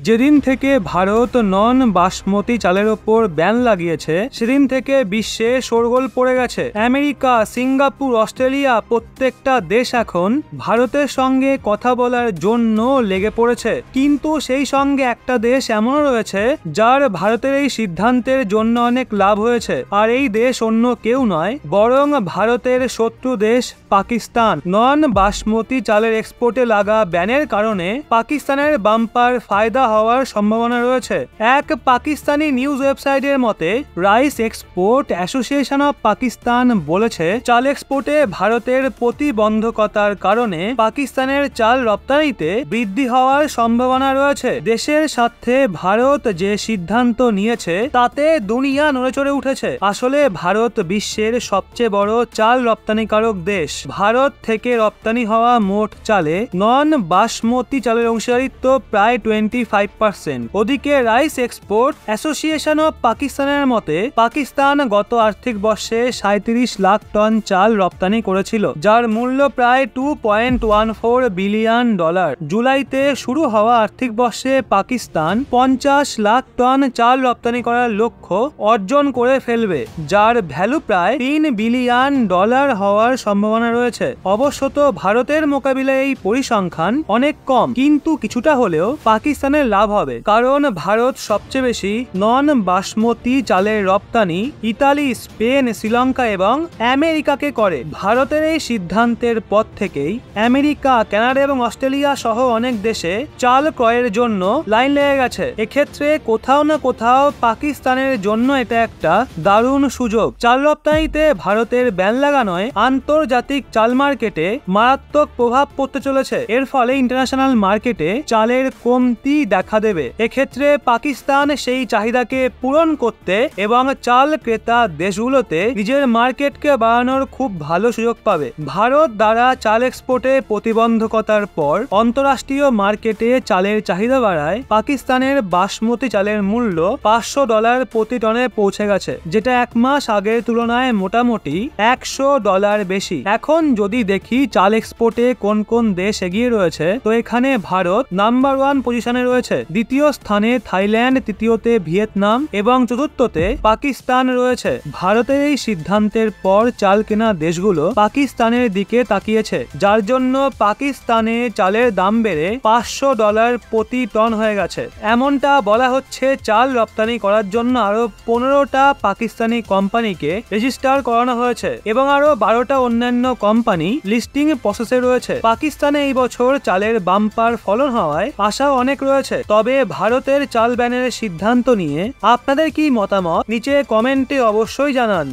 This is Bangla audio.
যেদিন থেকে ভারত নন বাসমতি চালের ওপর ব্যান লাগিয়েছে সেদিন থেকে বিশ্বে শোরগোল পড়ে গেছে। আমেরিকা, সিঙ্গাপুর, অস্ট্রেলিয়া প্রত্যেকটা দেশ এখন ভারতের সঙ্গে কথা বলার জন্য লেগে পড়েছে। কিন্তু সেই সঙ্গে একটা দেশ এমন রয়েছে যার ভারতের এই সিদ্ধান্তের জন্য অনেক লাভ হয়েছে, আর এই দেশ অন্য কেউ নয় বরং ভারতের শত্রু দেশ পাকিস্তান। নন বাসমতি চালের এক্সপোর্টে লাগা ব্যানের কারণে পাকিস্তানের বাম্পার ফায়দা হওয়ার সম্ভাবনা রয়েছে। এক পাকিস্তানি নিউজ ওয়েবসাইটের মতে rice export association of Pakistan বলেছে, চাল এক্সপোর্টে ভারতের প্রতিবন্ধকতার কারণে পাকিস্তানের চাল রপ্তানিতে বৃদ্ধি হওয়ার সম্ভাবনা রয়েছে। দেশের স্বার্থে ভারত যে সিদ্ধান্ত নিয়েছে তাতে দুনিয়া নড়েচড়ে উঠেছে। আসলে ভারত বিশ্বের সবচেয়ে বড় চাল রপ্তানিকারক দেশ। ভারত থেকে রপ্তানি হওয়া মোট চালে নন বাসমতি চালের অংশীদারিত্ব প্রায় 25%। ওদিকে রাইস এক্সপোর্ট অ্যাসোসিয়েশন অফ পাকিস্তানের মতে পাকিস্তান গত আর্থিক বর্ষে 37 লাখ টন চাল রপ্তানি করেছিল, যার মূল্য প্রায় $2.14 বিলিয়ন। জুলাইতে শুরু হওয়া আর্থিক বর্ষে পাকিস্তান 50 লাখ টন চাল রপ্তানি করার লক্ষ্য অর্জন করে ফেলবে, যার ভ্যালু প্রায় $3 বিলিয়ন হওয়ার সম্ভাবনা রয়েছে। অবশ্যত ভারতের মোকাবিলায় এই পরিসংখ্যান অনেক কম, কিন্তু কিছুটা হলেও পাকিস্তানের লাভ হবে, কারণ ভারত সবচেয়ে বেশি নন বাসমতি চালের রপ্তানি ইতালি, স্পেন, শ্রীলঙ্কা এবং আমেরিকাকে করে। ভারতের এই সিদ্ধান্তের পর থেকেই আমেরিকা, কানাডা এবং অস্ট্রেলিয়া সহ অনেক দেশে চাল ক্রয়ের জন্য লাইন লেগে গেছে। এক্ষেত্রে কোথাও না কোথাও পাকিস্তানের জন্য এটা একটা দারুণ সুযোগ। চাল রপ্তানিতে ভারতের ব্যান লাগানোয় আন্তর্জাতিক চাল মার্কেটে মারাত্মক প্রভাব পড়তে চলেছে। এর ফলে ইন্টারন্যাশনাল মার্কেটে চালের কমতি দেখা দেবে। এক্ষেত্রে পাকিস্তান সেই চাহিদাকে পূরণ করতে এবং চাল ক্রেতা দেশগুলোতে নিজের মার্কেটকে বাড়ানোর খুব ভালো সুযোগ পাবে। ভারত দ্বারা চাল এক্সপোর্টে প্রতিবন্ধকতার পর অন্তরাষ্ট্রীয় মার্কেটে চালের চাহিদা বাড়ায় পাকিস্তানের বাসমতি চালের মূল্য $500 প্রতি টনে পৌঁছে গেছে, যেটা এক মাস আগের তুলনায় মোটামুটি $100 বেশি। এখন যদি দেখি চাল এক্সপোর্টে কোন কোন দেশ এগিয়ে রয়েছে, তো এখানে ভারত নাম্বার 1 পজিশনে রয়েছে, দ্বিতীয় স্থানে থাইল্যান্ড, তৃতীয়তে ভিয়েতনাম এবং চতুর্থতে পাকিস্তান রয়েছে। ভারতের এই সিদ্ধান্তের পর চাল কেনা দেশগুলো পাকিস্তানের দিকে তাকিয়েছে, যার জন্য পাকিস্তানে চালের দাম বেড়ে $500 প্রতি টন হয়ে গেছে। এমনটা বলা হচ্ছে চাল রপ্তানি করার জন্য আরো 15টা পাকিস্তানি কোম্পানিকে রেজিস্টার করানো হয়েছে এবং আরো 12টা অন্যান্য কোম্পানি লিস্টিং প্রসেসে রয়েছে। পাকিস্তানে এই বছর চালের বাম্পার ফলন হওয়ায় আশাও অনেক রয়েছে। তবে ভারতের চাল ব্যানের সিদ্ধান্ত নিয়ে আপনাদের কি মতামত নিচে কমেন্টে অবশ্যই জানান।